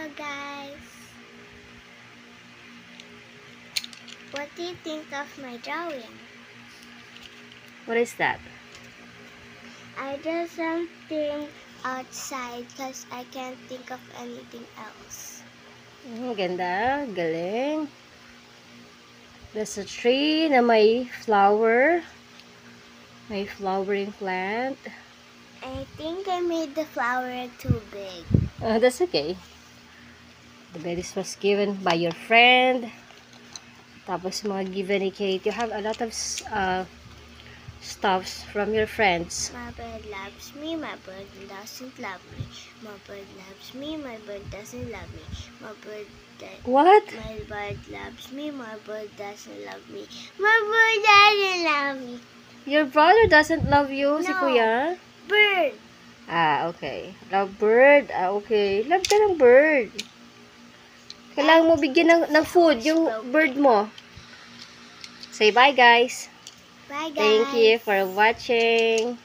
Hello guys! What do you think of my drawing? What is that? I did something outside because I can't think of anything else. Ganda. Galing. There's a tree na may flower. May flowering plant. I think I made the flower too big. That's okay. The berries was given by your friend. Tapos mga given ni Kate. You have a lot of stuffs from your friends. My bird loves me, my bird doesn't love me. My bird loves me, my bird doesn't love me. My bird What? My bird loves me, my bird doesn't love me. My bird doesn't love me. Your brother doesn't love you, si No. Kuya? Bird! Okay. Love bird. Okay. Love ka ng bird. Kailangan mo bigyan ng food yung bird mo. Say bye, guys. Bye guys! Thank you for watching.